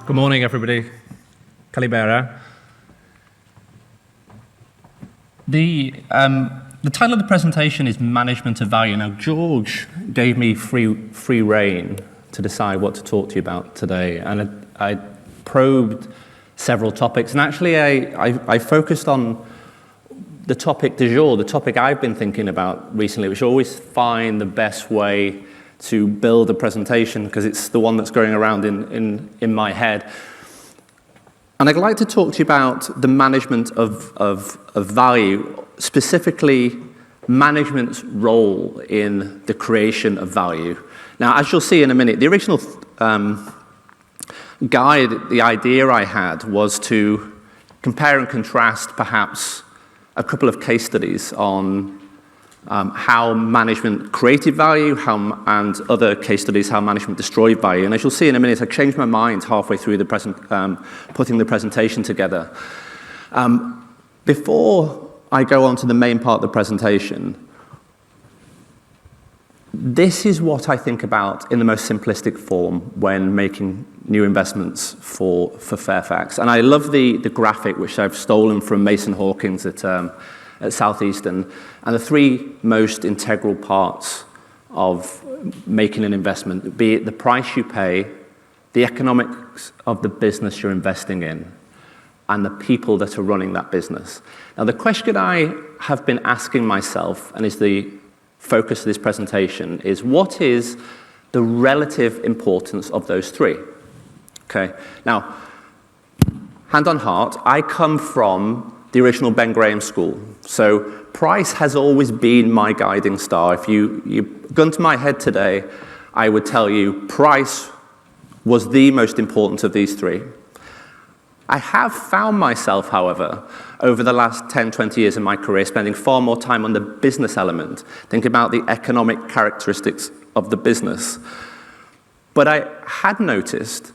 Good morning, everybody. Kalibera. The title of the presentation is Management of Value. Now, George gave me free rein to decide what to talk to you about today, and I probed several topics, and actually I focused on the topic du jour, the topic I've been thinking about recently, which I always find the best way to build a presentation because it's the one that's going around in my head. And I'd like to talk to you about the management of value, specifically management's role in the creation of value. Now, as you'll see in a minute, the original guide, the idea I had was to compare and contrast perhaps a couple of case studies on how management created value, and other case studies how management destroyed value. And as you'll see in a minute, I changed my mind halfway through putting the presentation together. Before I go on to the main part of the presentation, this is what I think about in the most simplistic form when making new investments for Fairfax. And I love the graphic, which I've stolen from Mason Hawkins at Southeastern, and the three most integral parts of making an investment, be it the price you pay, the economics of the business you're investing in, and the people that are running that business. Now, the question I have been asking myself, and is the focus of this presentation, is what is the relative importance of those three? Okay. Now, hand on heart, I come from the original Ben Graham school. So price has always been my guiding star. If you gun to my head today, I would tell you price was the most important of these three. I have found myself, however, over the last 10, 20 years in my career, spending far more time on the business element, thinking about the economic characteristics of the business. But I had noticed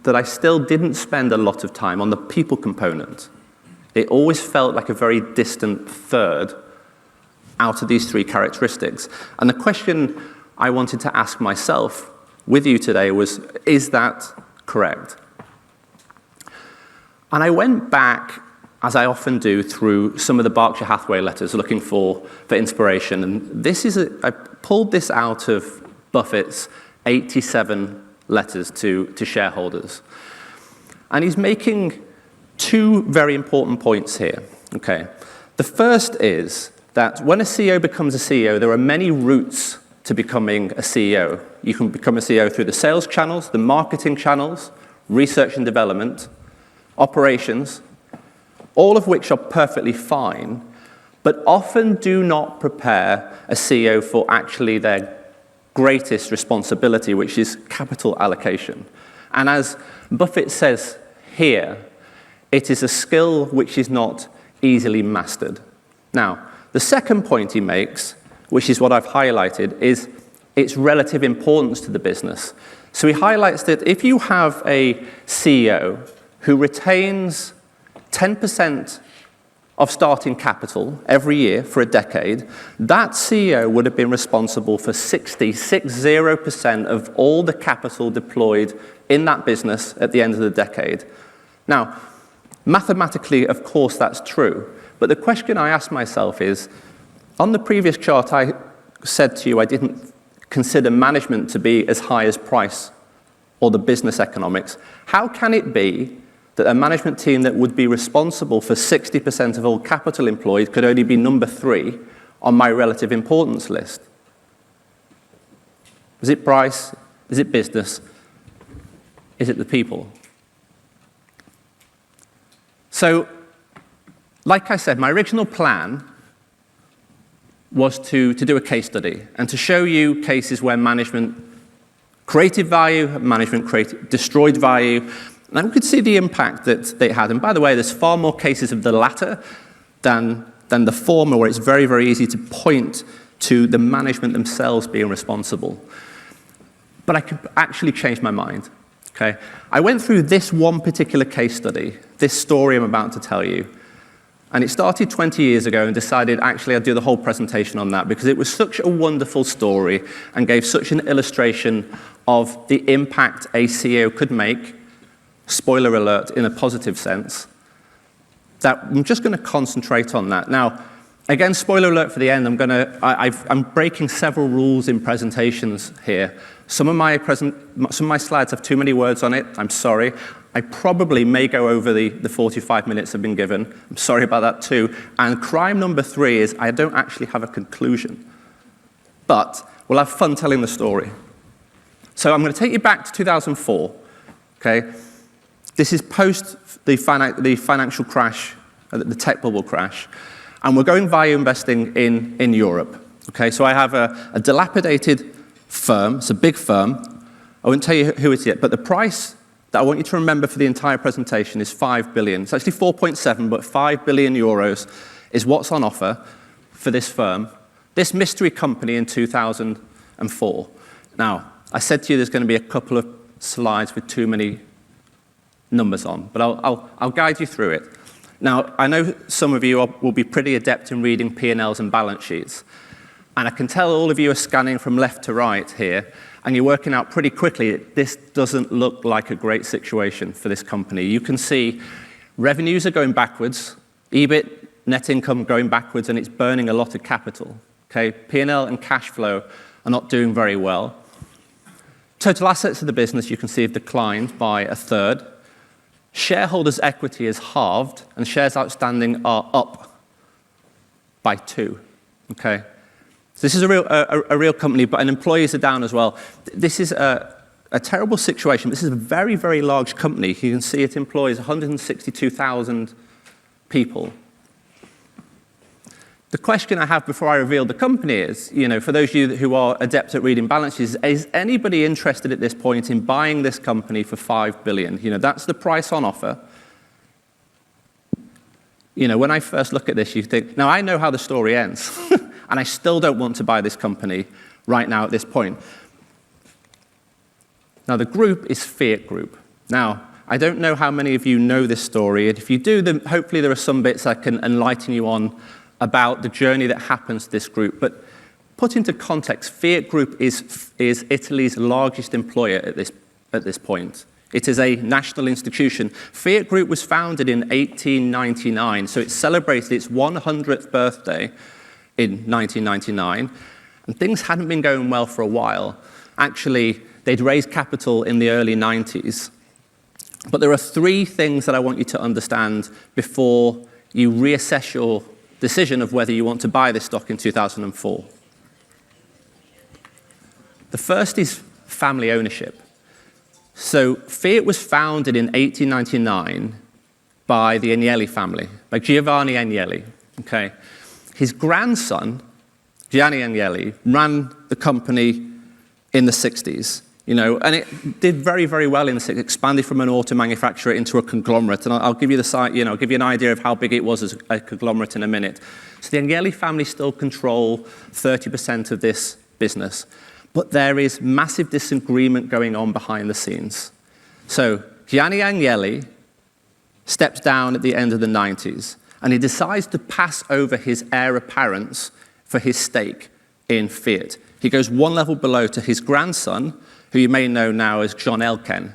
that I still didn't spend a lot of time on the people component. It always felt like a very distant third out of these three characteristics. And the question I wanted to ask myself with you today was, is that correct? And I went back, as I often do, through some of the Berkshire Hathaway letters looking for inspiration. And this is I pulled this out of Buffett's 87 letters to shareholders. And he's making two very important points here. Okay. The first is that when a CEO becomes a CEO, there are many routes to becoming a CEO. You can become a CEO through the sales channels, the marketing channels, research and development, operations, all of which are perfectly fine, but often do not prepare a CEO for actually their greatest responsibility, which is capital allocation. And as Buffett says here, it is a skill which is not easily mastered. Now, the second point he makes, which is what I've highlighted, is its relative importance to the business. So he highlights that if you have a CEO who retains 10% of starting capital every year for a decade, that CEO would have been responsible for 60% of all the capital deployed in that business at the end of the decade. Now, mathematically, of course, that's true. But the question I ask myself is, on the previous chart, I said to you I didn't consider management to be as high as price or the business economics. How can it be that a management team that would be responsible for 60% of all capital employed could only be number 3 on my relative importance list? Is it price? Is it business? Is it the people? So, like I said, my original plan was to do a case study and to show you cases where management created value, management destroyed value, and we could see the impact that they had. And by the way, there's far more cases of the latter than the former, where it's very, very easy to point to the management themselves being responsible. But I could actually change my mind. Okay, I went through this one particular case study, this story I'm about to tell you, and it started 20 years ago and decided actually I'd do the whole presentation on that because it was such a wonderful story and gave such an illustration of the impact a CEO could make spoiler alert, in a positive sense, that I'm just going to concentrate on that. Now, again, spoiler alert for the end, I'm breaking several rules in presentations here. Some of my slides have too many words on it. I'm sorry. I probably may go over the 45 minutes I've been given. I'm sorry about that too. And crime number 3 is I don't actually have a conclusion. But we'll have fun telling the story. So I'm going to take you back to 2004. Okay? This is post the financial crash, the tech bubble crash. And we're going value investing in Europe. Okay? So I have a dilapidated firm. It's a big firm. I won't tell you who it is yet, but the price that I want you to remember for the entire presentation is 5 billion. It's actually 4.7, but 5 billion euros is what's on offer for this firm, this mystery company in 2004. Now, I said to you there's going to be a couple of slides with too many numbers on, but I'll guide you through it. Now, I know some of you will be pretty adept in reading P&Ls and balance sheets, and I can tell all of you are scanning from left to right here, and you're working out pretty quickly this doesn't look like a great situation for this company. You can see revenues are going backwards, EBIT, net income going backwards, and it's burning a lot of capital. Okay? P&L and cash flow are not doing very well. Total assets of the business, you can see, have declined by 1/3. Shareholders' equity is halved, and shares outstanding are up by 2. Okay? So this is a real company, but employees are down as well. This is a terrible situation. This is a very, very large company. You can see it employs 162,000 people. The question I have before I reveal the company is, for those of you who are adept at reading balance sheets, is anybody interested at this point in buying this company for 5 billion? That's the price on offer. When I first look at this, you think, now I know how the story ends. And I still don't want to buy this company right now at this point. Now, the group is Fiat Group. Now, I don't know how many of you know this story. And if you do, then hopefully there are some bits I can enlighten you on about the journey that happens to this group. But put into context, Fiat Group is Italy's largest employer at this point. It is a national institution. Fiat Group was founded in 1899, so it celebrated its 100th birthday in 1999, and things hadn't been going well for a while. Actually, they'd raised capital in the early 90s. But there are 3 things that I want you to understand before you reassess your decision of whether you want to buy this stock in 2004. The first is family ownership. So Fiat was founded in 1899 by the Agnelli family, by Giovanni Agnelli. Okay? His grandson, Gianni Agnelli, ran the company in the 60s, and it did very, very well in the 60s, expanded from an auto manufacturer into a conglomerate. And I'll give you I'll give you an idea of how big it was as a conglomerate in a minute. So the Agnelli family still control 30% of this business, but there is massive disagreement going on behind the scenes. So Gianni Agnelli steps down at the end of the 90s. And he decides to pass over his heir apparent for his stake in Fiat. He goes one level below to his grandson, who you may know now as John Elkann.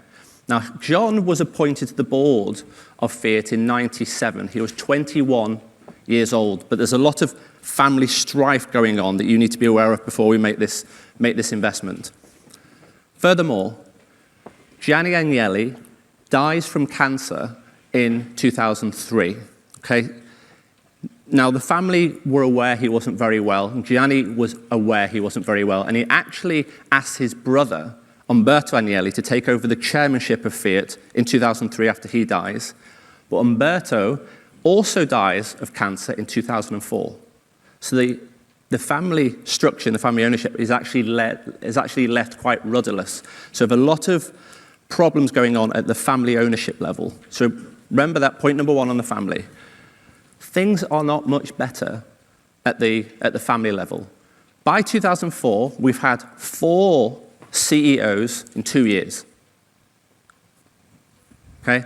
Now, John was appointed to the board of Fiat in 97. He was 21 years old, but there's a lot of family strife going on that you need to be aware of before we make this investment. Furthermore, Gianni Agnelli dies from cancer in 2003. Okay. Now, the family were aware he wasn't very well. Gianni was aware he wasn't very well. And he actually asked his brother, Umberto Agnelli, to take over the chairmanship of Fiat in 2003 after he dies. But Umberto also dies of cancer in 2004. So the family structure and the family ownership is actually left quite rudderless. So we have a lot of problems going on at the family ownership level. So remember that point number 1 on the family. Things are not much better at the family level. By 2004, we've had 4 CEOs in 2 years. Okay?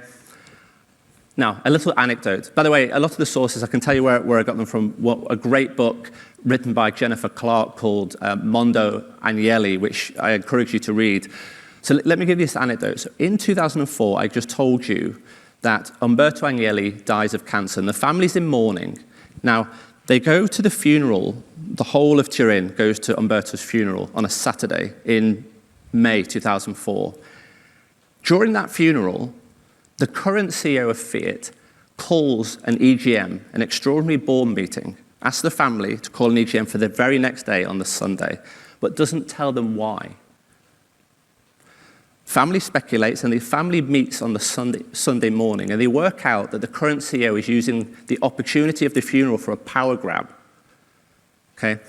Now, a little anecdote. By the way, a lot of the sources, I can tell you where I got them from. A great book written by Jennifer Clark called Mondo Agnelli, which I encourage you to read. So let me give you this anecdote. So in 2004, I just told you that Umberto Agnelli dies of cancer, and the family's in mourning. Now, they go to the funeral. The whole of Turin goes to Umberto's funeral on a Saturday in May 2004. During that funeral, the current CEO of Fiat calls an EGM, an extraordinary board meeting, asks the family to call an EGM for the very next day on the Sunday, but doesn't tell them why. Family speculates, and the family meets on the Sunday morning, and they work out that the current CEO is using the opportunity of the funeral for a power grab. Okay?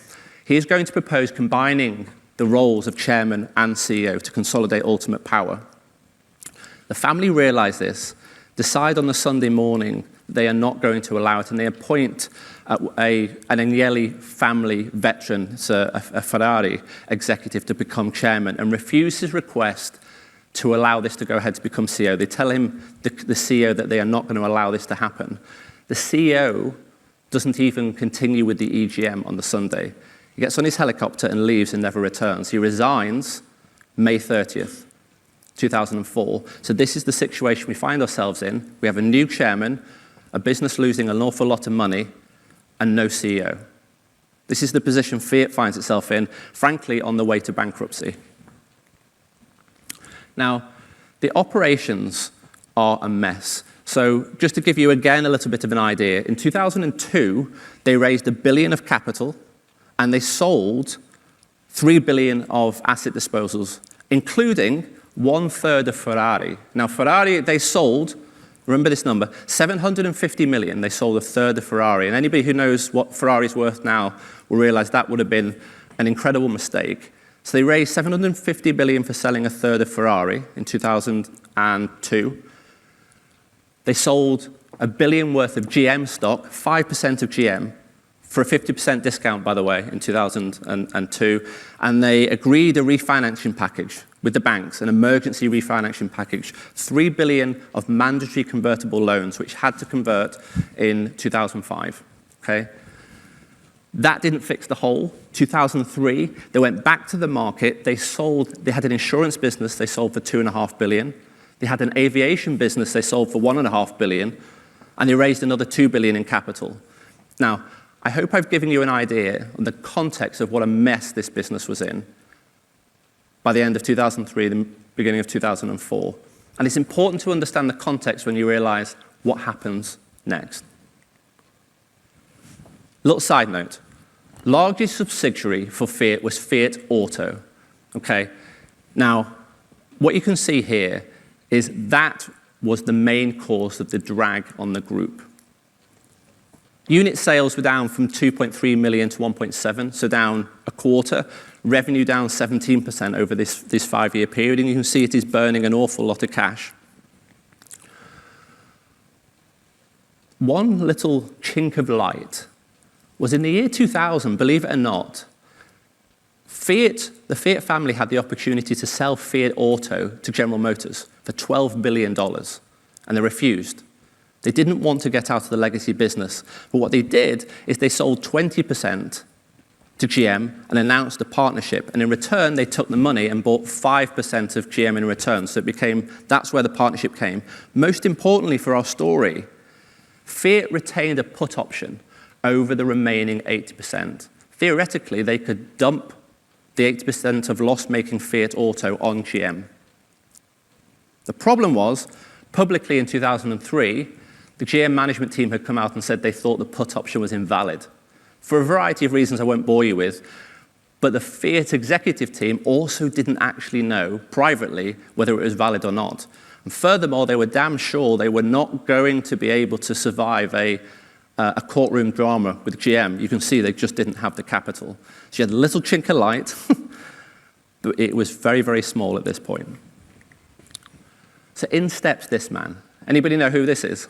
He is going to propose combining the roles of chairman and CEO to consolidate ultimate power. The family realize this, decide on the Sunday morning they are not going to allow it, and they appoint an Agnelli family veteran, a Ferrari executive, to become chairman, and refuse his request to allow this to go ahead to become CEO. They tell him, the CEO, that they are not going to allow this to happen. The CEO doesn't even continue with the EGM on the Sunday. He gets on his helicopter and leaves and never returns. He resigns May 30th, 2004. So this is the situation we find ourselves in. We have a new chairman, a business losing an awful lot of money, and no CEO. This is the position Fiat finds itself in, frankly, on the way to bankruptcy. Now, the operations are a mess. So just to give you, again, a little bit of an idea, in 2002, they raised $1 billion of capital, and they sold $3 billion of asset disposals, including 1/3 of Ferrari. Now, Ferrari, they sold, remember this number, $750 million. They sold 1/3 of Ferrari. And anybody who knows what Ferrari's worth now will realize that would have been an incredible mistake. So they raised $750 billion for selling 1/3 of Ferrari in 2002. They sold $1 billion worth of GM stock, 5% of GM, for a 50% discount, by the way, in 2002. And they agreed a refinancing package with the banks, an emergency refinancing package, $3 billion of mandatory convertible loans, which had to convert in 2005. Okay? That didn't fix the hole. 2003, they went back to the market. They had an insurance business they sold for $2.5 billion. They had an aviation business they sold for $1.5 billion. And they raised another $2 billion in capital. Now, I hope I've given you an idea on the context of what a mess this business was in by the end of 2003, the beginning of 2004. And it's important to understand the context when you realize what happens next. Little side note. Largest subsidiary for Fiat was Fiat Auto. Okay? Now, what you can see here is that was the main cause of the drag on the group. Unit sales were down from 2.3 million to 1.7, so down a quarter. Revenue down 17% over this 5-year period, and you can see it is burning an awful lot of cash. One little chink of light was in the year 2000, believe it or not, the Fiat family had the opportunity to sell Fiat Auto to General Motors for $12 billion, and they refused. They didn't want to get out of the legacy business, but what they did is they sold 20% to GM and announced a partnership, and in return, they took the money and bought 5% of GM in return, so that's where the partnership came. Most importantly for our story, Fiat retained a put option over the remaining 80%. Theoretically, they could dump the 80% of loss-making Fiat Auto on GM. The problem was, publicly in 2003, the GM management team had come out and said they thought the put option was invalid. For a variety of reasons I won't bore you with, but the Fiat executive team also didn't actually know, privately, whether it was valid or not. And furthermore, they were damn sure they were not going to be able to survive a courtroom drama with GM. You can see they just didn't have the capital. So you had a little chink of light, but it was very, very small at this point. So in steps this man. Anybody know who this is?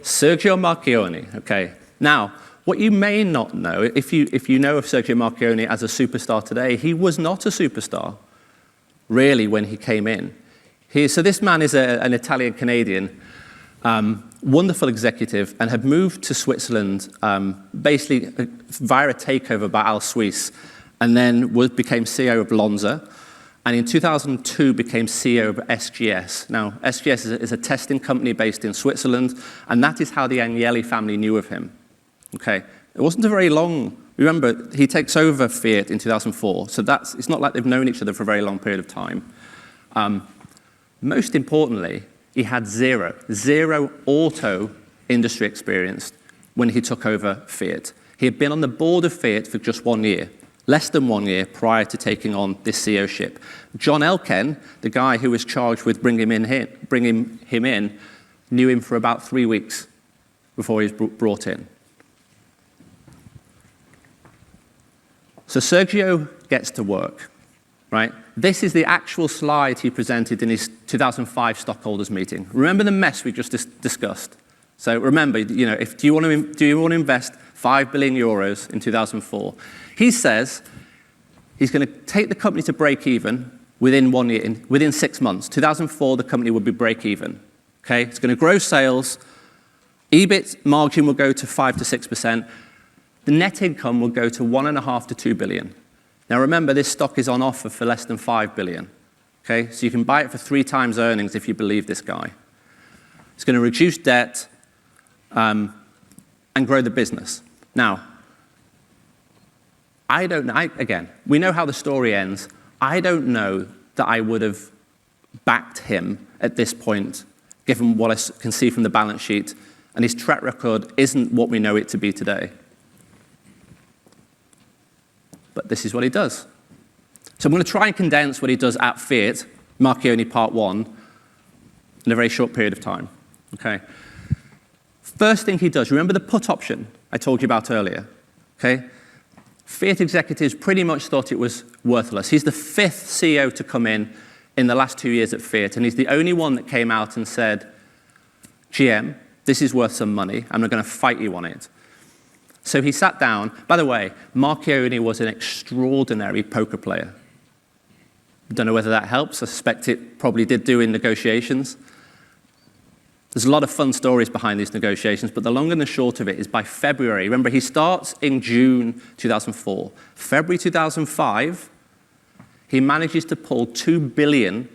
Sergio Marchionne. Okay. Now, what you may not know, if you know of Sergio Marchionne as a superstar today, he was not a superstar, really, when he came in. So this man is an Italian-Canadian, wonderful executive, and had moved to Switzerland basically via a takeover by Al Suisse, and then became CEO of Lonza. and in 2002 became CEO of SGS. Now, SGS is a testing company based in Switzerland, and that is how the Agnelli family knew of him. Okay, it wasn't a very long. Remember, he takes over Fiat in 2004, so it's not like they've known each other for a very long period of time. Most importantly, he had zero auto industry experience when he took over Fiat. He had been on the board of Fiat for just 1 year, less than 1 year prior to taking on this CEO-ship. John Elkann, the guy who was charged with bringing him in, knew him for about 3 weeks before he was brought in. So Sergio gets to work, right? This is the actual slide he presented in his 2005 stockholders meeting. Remember the mess we just discussed? So remember, do you want to invest 5 billion euros in 2004? He says he's going to take the company to break even within 1 year, within 6 months. 2004, the company would be break even. Okay, it's going to grow sales. EBIT margin will go to 5 to 6%. The net income will go to 1.5 to 2 billion. Now remember, this stock is on offer for less than 5 billion. Okay, so you can buy it for 3 times earnings if you believe this guy. It's going to reduce debt and grow the business. Now, I don't know. Again, we know how the story ends. I don't know that I would have backed him at this point, given what I can see from the balance sheet, and his track record isn't what we know it to be today. But this is what he does. So I'm going to try and condense what he does at Fiat, Marchionni Part 1, in a very short period of time. Okay. First thing he does, remember the put option I told you about earlier? Okay. Fiat executives pretty much thought it was worthless. He's the 5th CEO to come in the last 2 years at Fiat, and he's the only one that came out and said, GM, this is worth some money. I'm not going to fight you on it. So he sat down. By the way, Marchionni was an extraordinary poker player. Don't know whether that helps. I suspect it probably did do in negotiations. There's a lot of fun stories behind these negotiations, but the long and the short of it is by February. Remember, he starts in June 2004. February 2005, he manages to pull $2 billion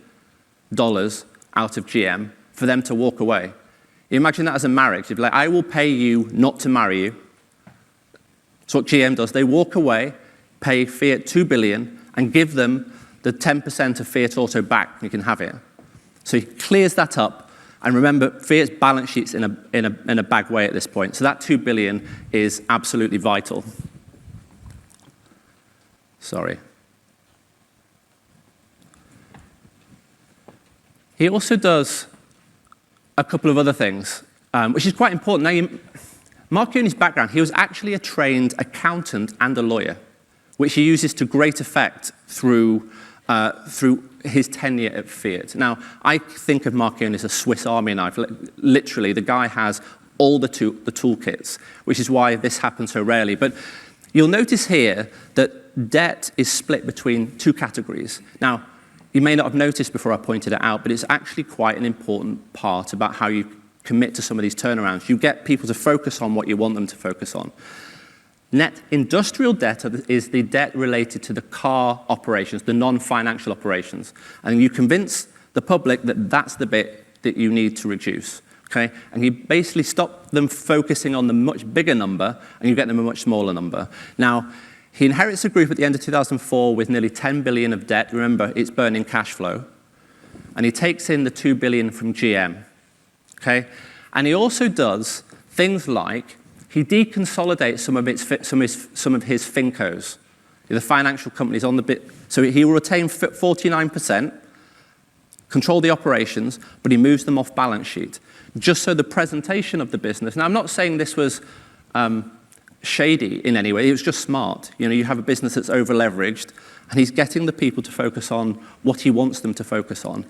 out of GM for them to walk away. You imagine that as a marriage. You'd be like, I will pay you not to marry you. That's what GM does. They walk away, pay Fiat $2 billion, and give them the 10% of Fiat Auto back. You can have it. So he clears that up. And remember, Fiat's balance sheet's in a bad way at this point. So that $2 billion is absolutely vital. Sorry. He also does a couple of other things, which is quite important. Now, Marchioni's background, he was actually a trained accountant and a lawyer, which he uses to great effect through his tenure at Fiat. Now, I think of Marchioni as a Swiss Army knife. Literally, the guy has all the toolkits, which is why this happens so rarely. But you'll notice here that debt is split between 2 categories. Now, you may not have noticed before I pointed it out, but it's actually quite an important part about how you commit to some of these turnarounds. You get people to focus on what you want them to focus on. Net industrial debt is the debt related to the car operations, the non-financial operations. And you convince the public that that's the bit that you need to reduce. Okay? And you basically stop them focusing on the much bigger number, and you get them a much smaller number. Now, he inherits a group at the end of 2004 with nearly 10 billion of debt. Remember, it's burning cash flow. And he takes in the 2 billion from GM. Okay? And he also does things like he deconsolidates some of his fincos, the financial companies on the bit. So he will retain 49%, control the operations, but he moves them off balance sheet, just so the presentation of the business. Now, I'm not saying this was shady in any way. It was just smart. You have a business that's over-leveraged, and he's getting the people to focus on what he wants them to focus on.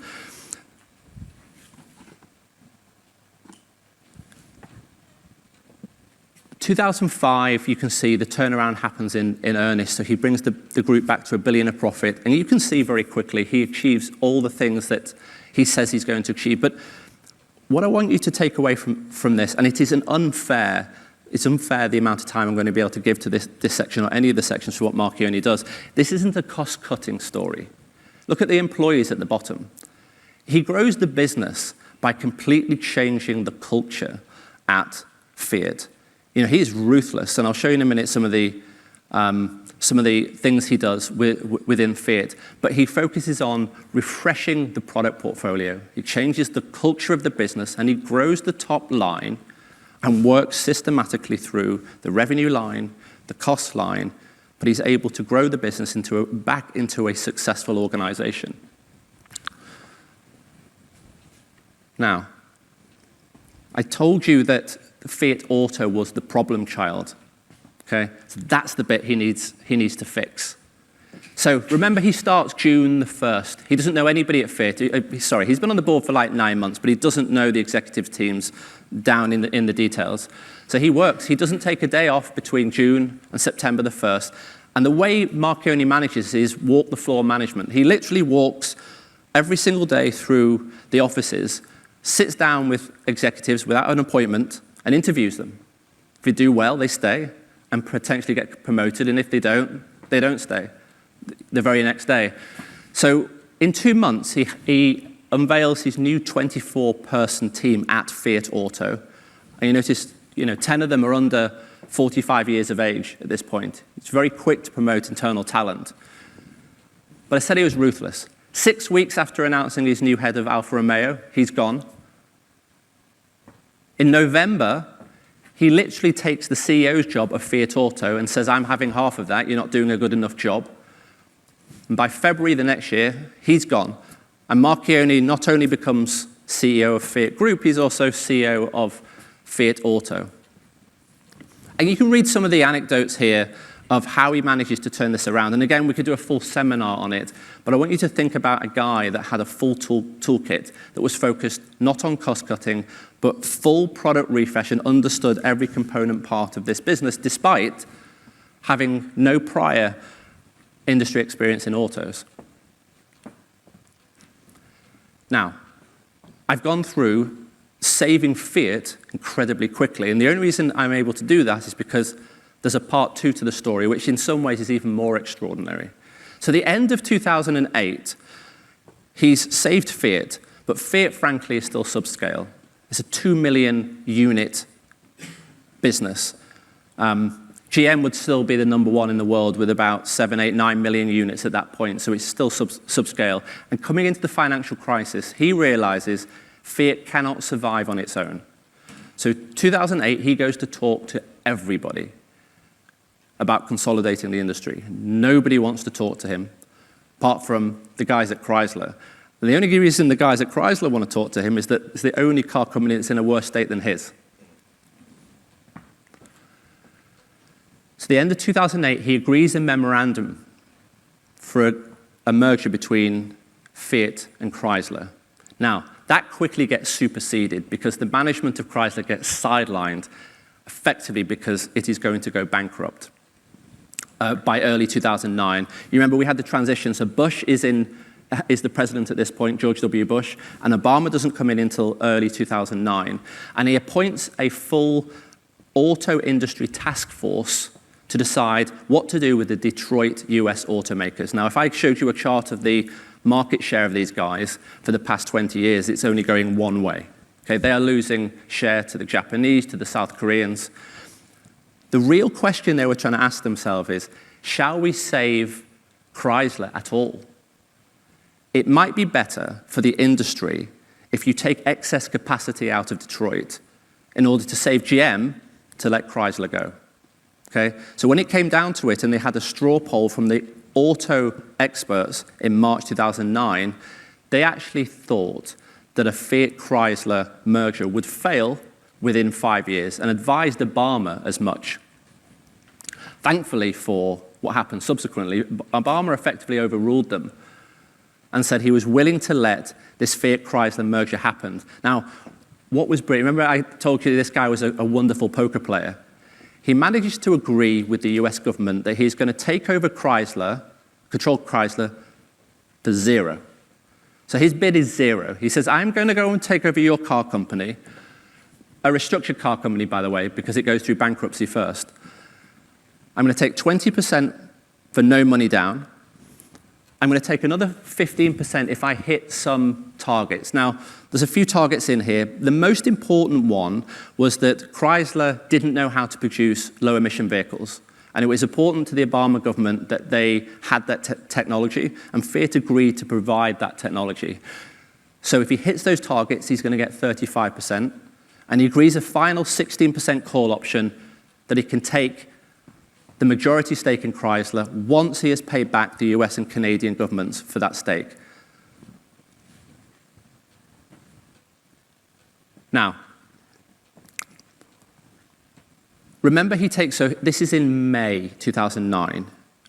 2005, you can see the turnaround happens in earnest. So he brings the group back to $1 billion of profit. And you can see very quickly he achieves all the things that he says he's going to achieve. But what I want you to take away from this, and it is unfair the amount of time I'm going to be able to give to this section or any of the sections for what Marchioni does. This isn't a cost-cutting story. Look at the employees at the bottom. He grows the business by completely changing the culture at Fiat. You know, he is ruthless, and I'll show you in a minute some of the things he does within Fiat. But he focuses on refreshing the product portfolio. He changes the culture of the business, and he grows the top line and works systematically through the revenue line, the cost line, but he's able to grow the business back into a successful organization. Now, I told you that Fiat Auto was the problem child. Okay, so that's the bit he needs to fix. So remember, he starts June the 1st. He doesn't know anybody at Fiat. He's been on the board for like 9 months, but he doesn't know the executive teams down in the details. So he works. He doesn't take a day off between June and September the 1st. And the way Marchioni manages is walk the floor management. He literally walks every single day through the offices, sits down with executives without an appointment, and interviews them. If they do well, they stay and potentially get promoted, and if they don't stay the very next day. So in 2 months, he unveils his new 24-person team at Fiat Auto. And you notice, 10 of them are under 45 years of age at this point. It's very quick to promote internal talent. But I said he was ruthless. 6 weeks after announcing his new head of Alfa Romeo, he's gone. In November, he literally takes the CEO's job of Fiat Auto and says, I'm having half of that, you're not doing a good enough job. And by February the next year, he's gone. And Marchioni not only becomes CEO of Fiat Group, he's also CEO of Fiat Auto. And you can read some of the anecdotes here of how he manages to turn this around. And again, we could do a full seminar on it, but I want you to think about a guy that had a full toolkit that was focused not on cost cutting, but full product refresh and understood every component part of this business, despite having no prior industry experience in autos. Now, I've gone through saving Fiat incredibly quickly, and the only reason I'm able to do that is because there's a part 2 to the story, which in some ways is even more extraordinary. So the end of 2008, he's saved Fiat, but Fiat, frankly, is still subscale. It's a 2 million unit business. GM would still be the number 1 in the world with about 7, 8, 9 million units at that point, so it's still subscale. And coming into the financial crisis, he realizes Fiat cannot survive on its own. So 2008, he goes to talk to everybody about consolidating the industry. Nobody wants to talk to him, apart from the guys at Chrysler. And the only reason the guys at Chrysler want to talk to him is that it's the only car company that's in a worse state than his. So at the end of 2008, he agrees a memorandum for a merger between Fiat and Chrysler. Now, that quickly gets superseded because the management of Chrysler gets sidelined effectively because it is going to go bankrupt by early 2009. You remember we had the transition, so Bush is the president at this point, George W. Bush, and Obama doesn't come in until early 2009. And he appoints a full auto industry task force to decide what to do with the Detroit US automakers. Now, if I showed you a chart of the market share of these guys for the past 20 years, it's only going one way. Okay, they are losing share to the Japanese, to the South Koreans. The real question they were trying to ask themselves is, shall we save Chrysler at all? It might be better for the industry if you take excess capacity out of Detroit in order to save GM to let Chrysler go. Okay? So when it came down to it and they had a straw poll from the auto experts in March 2009, they actually thought that a Fiat-Chrysler merger would fail within 5 years and advised Obama as much. Thankfully for what happened subsequently, Obama effectively overruled them and said he was willing to let this Fiat-Chrysler merger happen. Now, what was brilliant, remember I told you this guy was a wonderful poker player. He manages to agree with the US government that he's going to take over Chrysler, control Chrysler, for zero. So his bid is zero. He says, I'm going to go and take over your car company, a restructured car company, by the way, because it goes through bankruptcy first. I'm going to take 20% for no money down. I'm going to take another 15% if I hit some targets. Now, there's a few targets in here. The most important one was that Chrysler didn't know how to produce low-emission vehicles. And it was important to the Obama government that they had that technology, and Fiat agreed to provide that technology. So if he hits those targets, he's going to get 35%. And he agrees a final 16% call option that he can take the majority stake in Chrysler once he has paid back the US and Canadian governments for that stake. Now, remember this is in May 2009,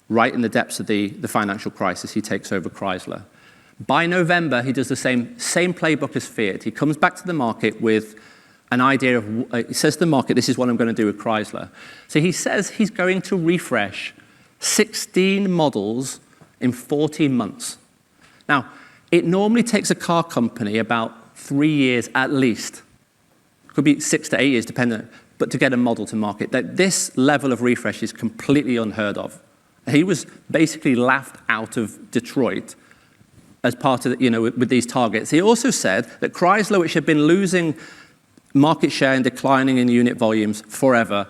right in the depths of the financial crisis, he takes over Chrysler. By November, he does the same playbook as Fiat. He comes back to the market with an idea of, he says to the market, this is what I'm going to do with Chrysler. So he says he's going to refresh 16 models in 14 months. Now, it normally takes a car company about 3 years at least. Could be 6 to 8 years, depending, but to get a model to market. That this level of refresh is completely unheard of. He was basically laughed out of Detroit as part of, with these targets. He also said that Chrysler, which had been losing market share and declining in unit volumes forever,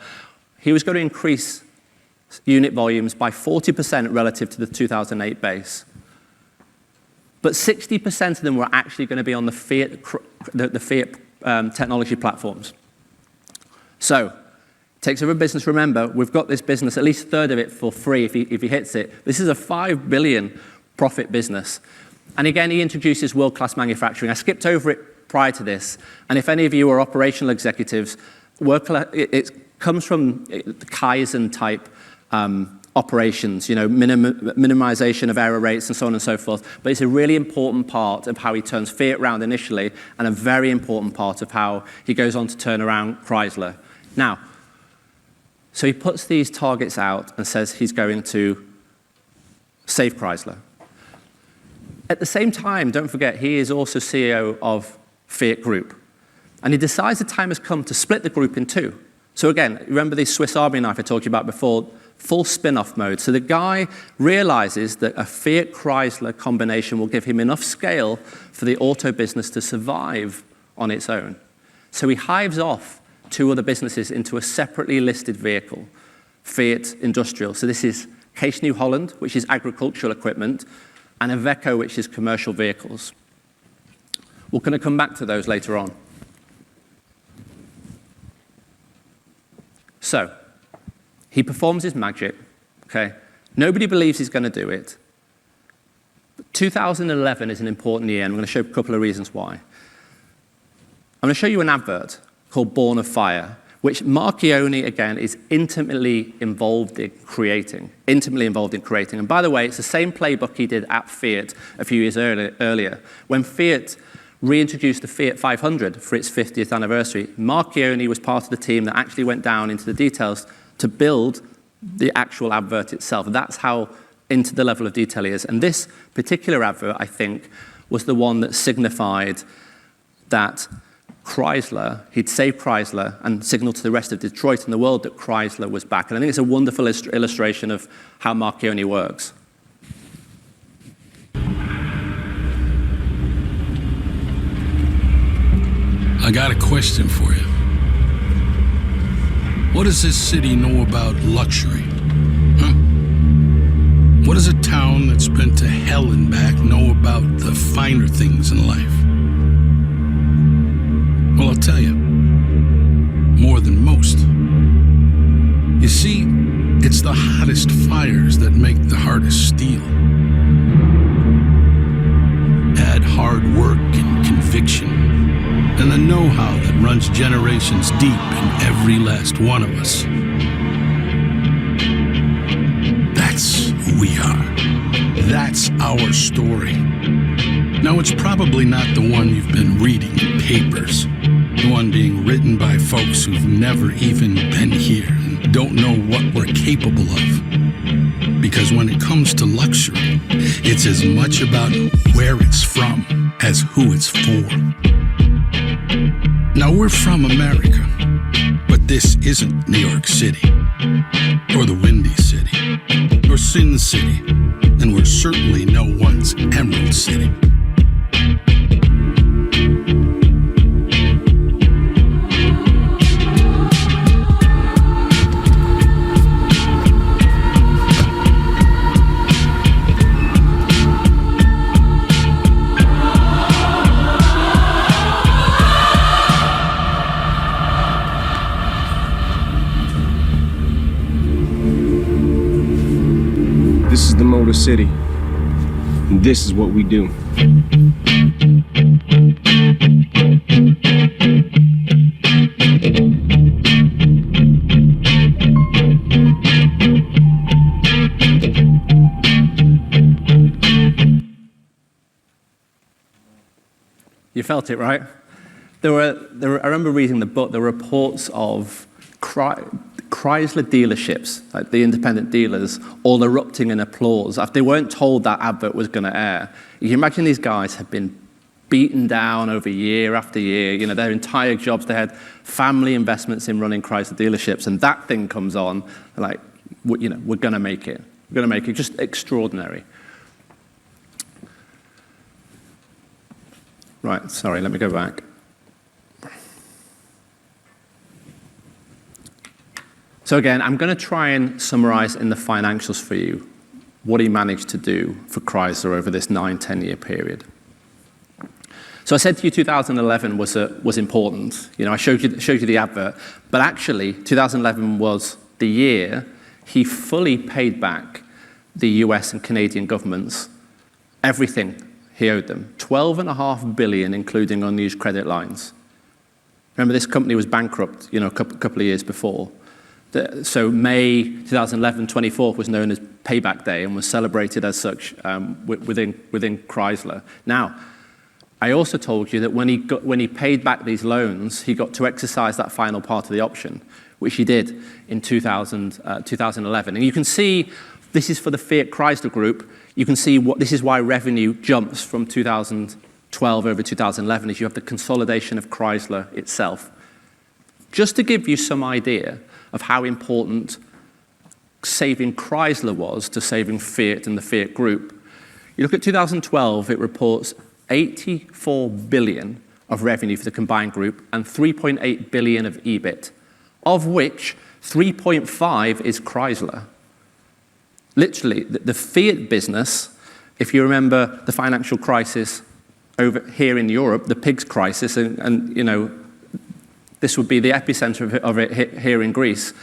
he was going to increase unit volumes by 40% relative to the 2008 base. But 60% of them were actually going to be on the Fiat technology platforms. So, takes over a business. Remember, we've got this business, at least a third of it for free if he hits it. This is a $5 billion profit business. And again, he introduces world-class manufacturing. I skipped over it prior to this, and if any of you are operational executives, it comes from the Kaizen type operations, minimization of error rates and so on and so forth. But it's a really important part of how he turns Fiat around initially, and a very important part of how he goes on to turn around Chrysler. Now, so he puts these targets out and says he's going to save Chrysler. At the same time, don't forget, he is also CEO of Fiat Group. And he decides the time has come to split the group in two. So again, remember the Swiss Army knife I told you about before? Full spin-off mode. So the guy realizes that a Fiat-Chrysler combination will give him enough scale for the auto business to survive on its own. So he hives off two other businesses into a separately listed vehicle, Fiat Industrial. So this is Case New Holland, which is agricultural equipment, and Iveco, which is commercial vehicles. We're going to come back to those later on. So, he performs his magic, okay? Nobody believes he's going to do it. 2011 is an important year, and I'm going to show a couple of reasons why. I'm going to show you an advert called Born of Fire, which Marchione, again, is intimately involved in creating. And by the way, it's the same playbook he did at Fiat a few years earlier. When Fiat reintroduced the Fiat 500 for its 50th anniversary, Marchione was part of the team that actually went down into the details to build the actual advert itself. That's how into the level of detail he is. And this particular advert, I think, was the one that signified that Chrysler, he'd saved Chrysler and signaled to the rest of Detroit and the world that Chrysler was back. And I think it's a wonderful illustration of how Marchione works. I got a question for you. What does this city know about luxury? Huh? What does a town that's been to hell and back know about the finer things in life? Well, I'll tell you, more than most. You see, it's the hottest fires that make the hardest steel. Add hard work and conviction, and the know-how that runs generations deep in every last one of us. That's who we are. That's our story. Now, it's probably not the one you've been reading in papers, the one being written by folks who've never even been here and don't know what we're capable of. Because when it comes to luxury, it's as much about where it's from as who it's for. Now, we're from America, but this isn't New York City, or the Windy City, or Sin City, and we're certainly no one's Emerald City. This is the Motor City, and this is what we do. You felt it, right? I remember reading the book, there were reports of Chrysler dealerships, like the independent dealers, all erupting in applause after they weren't told that advert was going to air. You can imagine these guys had been beaten down over year after year. You know, their entire jobs, they had family investments in running Chrysler dealerships, and that thing comes on, like, you know, we're going to make it. We're going to make it. Just extraordinary. Right, sorry, let me go back. So again, I'm going to try and summarize in the financials for you what he managed to do for Chrysler over this 9-10-year period. So I said to you 2011 was important. You know, I showed you the advert, but actually 2011 was the year he fully paid back the US and Canadian governments everything he owed them, $12.5 billion, including unused credit lines. Remember, this company was bankrupt, you know, a couple of years before. So May 2011, 24th, was known as Payback Day and was celebrated as such within Chrysler. Now, I also told you that when he paid back these loans, he got to exercise that final part of the option, which he did in 2011. And you can see this is for the Fiat Chrysler Group. You can see this is why revenue jumps from 2012 over 2011, is you have the consolidation of Chrysler itself. Just to give you some idea of how important saving Chrysler was to saving Fiat and the Fiat Group. You look at 2012, it reports $84 billion of revenue for the combined group and $3.8 billion of EBIT, of which 3.5 is Chrysler. Literally, the Fiat business, if you remember the financial crisis over here in Europe, the pigs crisis, and you know, this would be the epicenter of it here in Greece.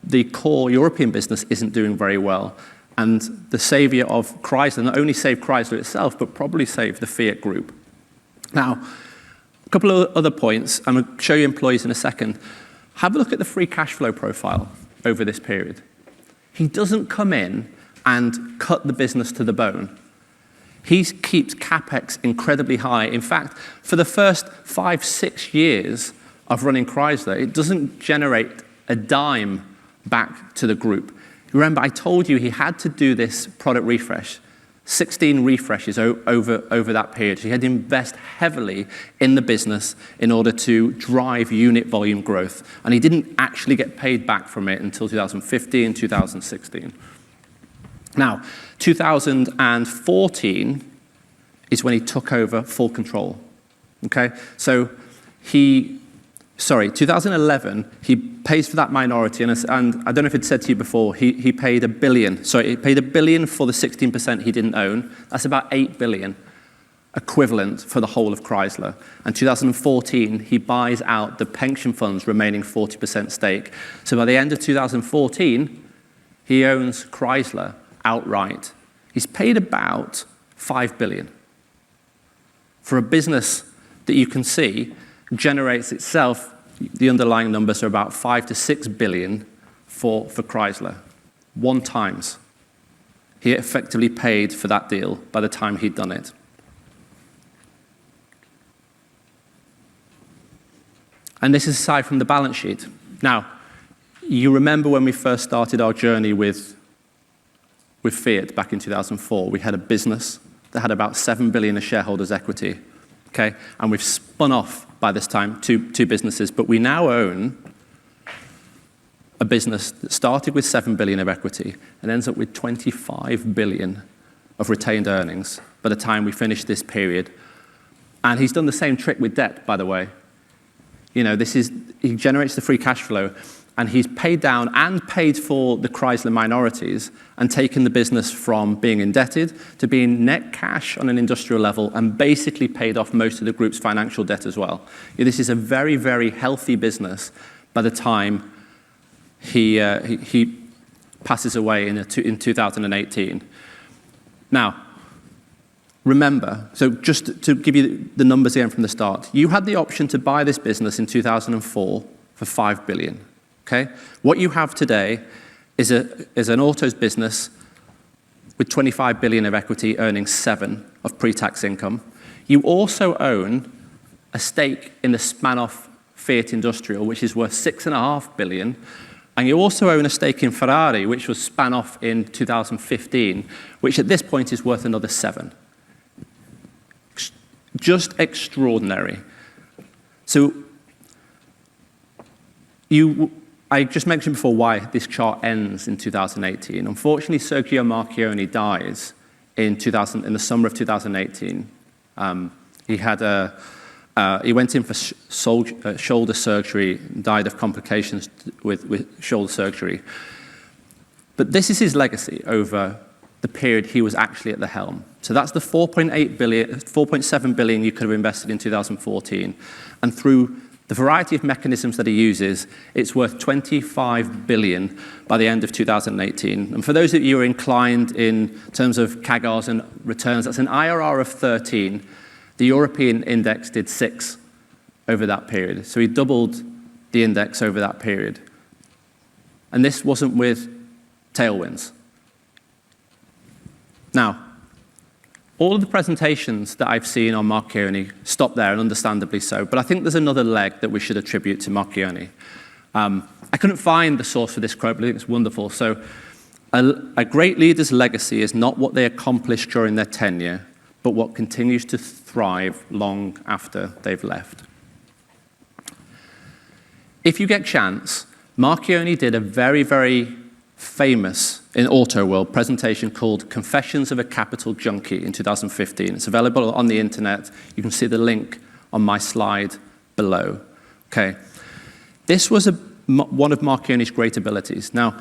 The core European business isn't doing very well. And the savior of Chrysler not only saved Chrysler itself, but probably saved the Fiat Group. Now, a couple of other points. I'm going to show you employees in a second. Have a look at the free cash flow profile over this period. He doesn't come in and cut the business to the bone. He keeps CapEx incredibly high. In fact, for the first 5-6 years of running Chrysler, it doesn't generate a dime back to the group. Remember, I told you he had to do this product refresh, 16 refreshes over that period. He had to invest heavily in the business in order to drive unit volume growth, and he didn't actually get paid back from it until 2015, 2016. Now, 2014 is when he took over full control. Okay, so 2011, he pays for that minority, and I don't know if it's said to you before, he paid $1 billion. So he paid $1 billion for the 16% he didn't own. That's about $8 billion equivalent for the whole of Chrysler. And 2014, he buys out the pension fund's remaining 40% stake. So by the end of 2014, he owns Chrysler outright. He's paid about $5 billion for a business that you can see generates itself, the underlying numbers are about $5 to $6 billion for Chrysler. 1 times. He effectively paid for that deal by the time he'd done it. And this is aside from the balance sheet. Now, you remember when we first started our journey with Fiat back in 2004, we had a business that had about $7 billion of shareholders' equity. Okay? And we've spun off by this time two businesses, but we now own a business that started with 7 billion of equity and ends up with 25 billion of retained earnings by the time we finish this period. And he's done the same trick with debt, by the way. He generates the free cash flow, and he's paid down and paid for the Chrysler minorities and taken the business from being indebted to being net cash on an industrial level and basically paid off most of the group's financial debt as well. This is a very, very healthy business by the time he passes away in 2018. Now, remember, so just to give you the numbers again from the start, you had the option to buy this business in 2004 for 5 billion. Okay? What you have today is an autos business with 25 billion of equity, earning 7 of pre-tax income. You also own a stake in the spin-off Fiat Industrial, which is worth 6.5 billion. And you also own a stake in Ferrari, which was spun off in 2015, which at this point is worth another 7. Just extraordinary. So I just mentioned before why this chart ends in 2018. Unfortunately, Sergio Marchionne dies in the summer of 2018. He went in for shoulder surgery, died of complications with shoulder surgery. But this is his legacy over the period he was actually at the helm. So that's the 4.7 billion you could have invested in 2014. And through the variety of mechanisms that he uses, it's worth 25 billion by the end of 2018. And for those of you who are inclined in terms of CAGRs and returns, that's an IRR of 13. The European index did 6 over that period. So he doubled the index over that period. And this wasn't with tailwinds. Now, all of the presentations that I've seen on Marchionne stop there, and understandably so, but I think there's another leg that we should attribute to Marchionne. I couldn't find the source for this quote, but I think it's wonderful. So, a great leader's legacy is not what they accomplished during their tenure, but what continues to thrive long after they've left. If you get a chance, Marchionne did a very, very famous, in Auto World, presentation called Confessions of a Capital Junkie in 2015. It's available on the internet. You can see the link on my slide below. Okay. This was one of Marchionne's great abilities. Now,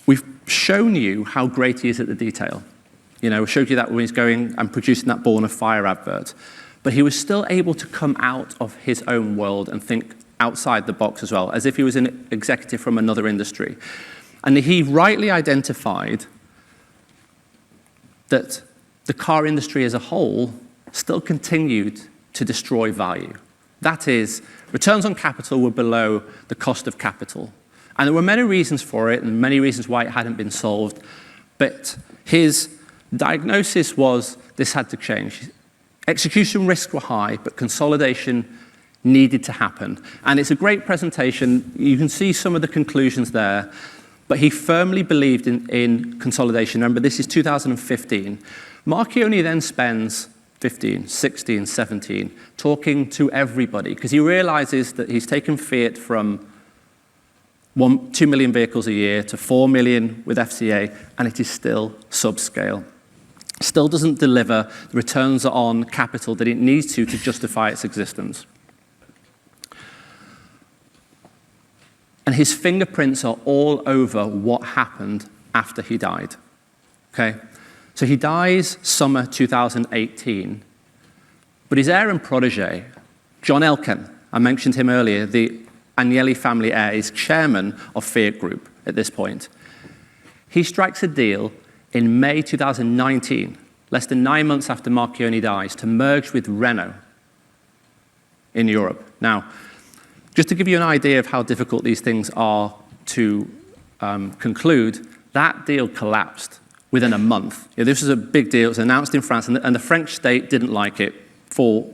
we've shown you how great he is at the detail. We showed you that when he's going and producing that Born of Fire advert. But he was still able to come out of his own world and think outside the box as well, as if he was an executive from another industry. And he rightly identified that the car industry as a whole still continued to destroy value. That is, returns on capital were below the cost of capital. And there were many reasons for it and many reasons why it hadn't been solved. But his diagnosis was this had to change. Execution risks were high, but consolidation needed to happen. And it's a great presentation. You can see some of the conclusions there. But he firmly believed in consolidation. Remember, this is 2015. Marchionne then spends 15, 16, 17 talking to everybody because he realizes that he's taken Fiat from 2 million vehicles a year to 4 million with FCA, and it is still subscale. Still doesn't deliver the returns on capital that it needs to justify its existence. And his fingerprints are all over what happened after he died. Okay? So he dies summer 2018. But his heir and protege, John Elkann, I mentioned him earlier, the Agnelli family heir, is chairman of Fiat Group at this point. He strikes a deal in May 2019, less than 9 months after Marchionne dies, to merge with Renault in Europe. Now, just to give you an idea of how difficult these things are to conclude, that deal collapsed within a month. This was a big deal. It was announced in France, and the French state didn't like it for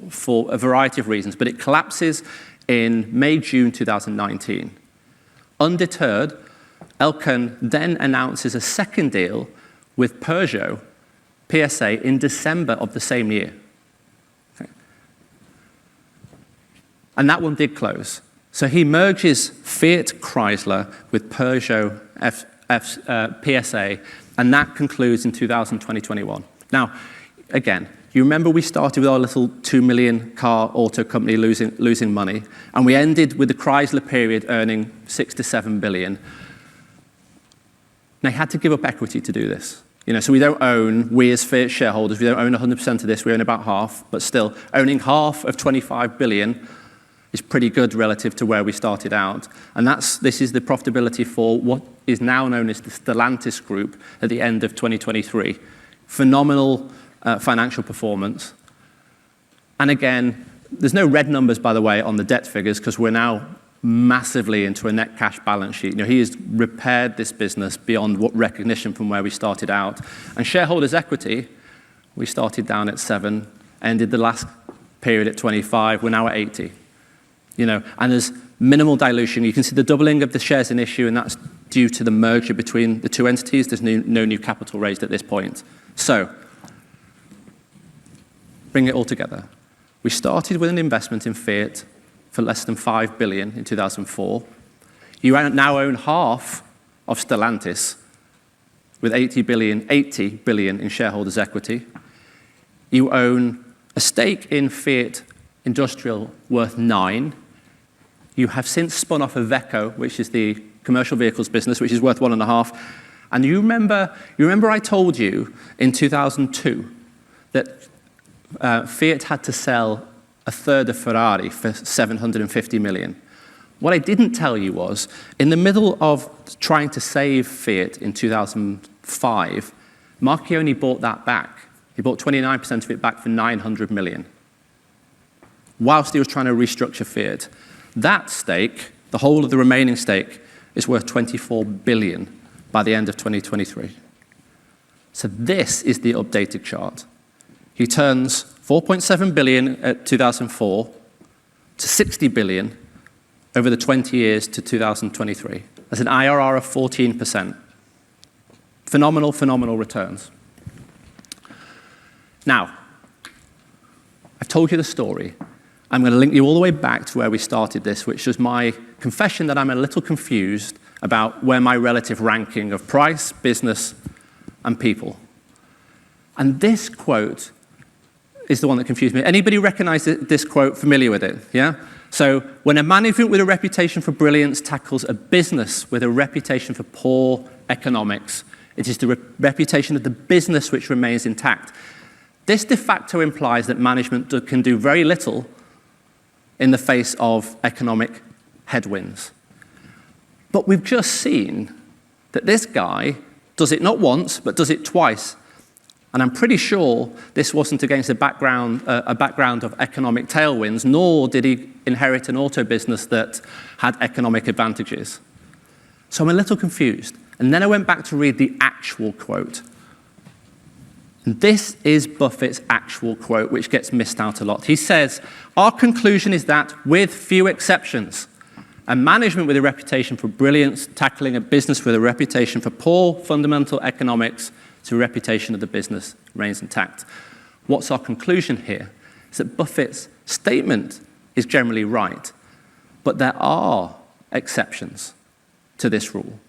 a variety of reasons, but it collapses in May, June 2019. Undeterred, Elkann then announces a second deal with Peugeot PSA in December of the same year. Okay. And that one did close. So he merges Fiat Chrysler with Peugeot PSA, and that concludes in 2020-21. Now, again, you remember we started with our little 2 million car auto company losing money, and we ended with the Chrysler period earning 6 to 7 billion. And they had to give up equity to do this. So we don't own, we as Fiat shareholders, we don't own 100% of this, we own about half, but still, owning half of 25 billion is pretty good relative to where we started out. And this is the profitability for what is now known as the Stellantis Group at the end of 2023. Phenomenal financial performance. And again, there's no red numbers, by the way, on the debt figures because we're now massively into a net cash balance sheet. He has repaired this business beyond what recognition from where we started out. And shareholders' equity, we started down at 7, ended the last period at 25, we're now at 80. And there's minimal dilution. You can see the doubling of the shares in issue, and that's due to the merger between the two entities. There's no new capital raised at this point. So, bring it all together. We started with an investment in Fiat for less than 5 billion in 2004. You now own half of Stellantis with 80 billion in shareholders' equity. You own a stake in Fiat Industrial worth 9. You have since spun off Iveco, which is the commercial vehicles business, which is worth 1.5. And you remember I told you in 2002 that Fiat had to sell a third of Ferrari for 750 million. What I didn't tell you was, in the middle of trying to save Fiat in 2005, Marchionni bought that back. He bought 29% of it back for 900 million, whilst he was trying to restructure Fiat. That stake, the whole of the remaining stake, is worth 24 billion by the end of 2023. So this is the updated chart. He turns 4.7 billion at 2004 to 60 billion over the 20 years to 2023. That's an IRR of 14%. Phenomenal, phenomenal returns. Now, I've told you the story. I'm going to link you all the way back to where we started this, which was my confession that I'm a little confused about where my relative ranking of price, business, and people. And this quote is the one that confused me. Anybody recognize this quote, familiar with it? Yeah? So, when a management with a reputation for brilliance tackles a business with a reputation for poor economics, it is the reputation of the business which remains intact. This de facto implies that management can do very little in the face of economic headwinds. But we've just seen that this guy does it not once, but does it twice. And I'm pretty sure this wasn't against a background of economic tailwinds, nor did he inherit an auto business that had economic advantages. So I'm a little confused. And then I went back to read the actual quote. And this is Buffett's actual quote, which gets missed out a lot. He says, "Our conclusion is that, with few exceptions, a management with a reputation for brilliance tackling a business with a reputation for poor fundamental economics to a reputation of the business remains intact." What's our conclusion here? Is that Buffett's statement is generally right, but there are exceptions to this rule.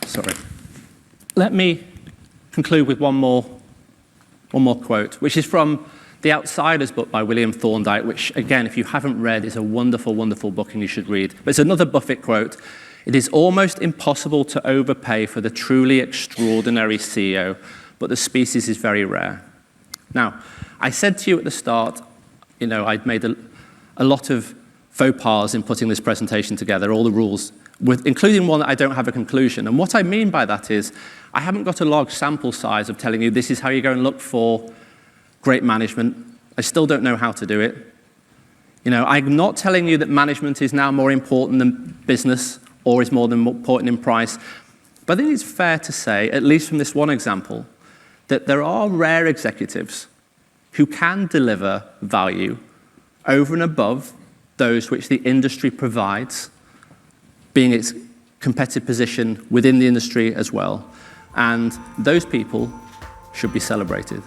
Sorry. Let me conclude with one more quote, which is from The Outsider's book by William Thorndike, which, again, if you haven't read, is a wonderful, wonderful book and you should read. But it's another Buffett quote. "It is almost impossible to overpay for the truly extraordinary CEO, but the species is very rare." Now, I said to you at the start, I'd made a lot of faux pas in putting this presentation together, all the rules, including one that I don't have a conclusion. And what I mean by that is, I haven't got a large sample size of telling you this is how you go and look for great management. I still don't know how to do it. I'm not telling you that management is now more important than business or is more than important in price. But I think it's fair to say, at least from this one example, that there are rare executives who can deliver value over and above those which the industry provides, being its competitive position within the industry as well. And those people should be celebrated.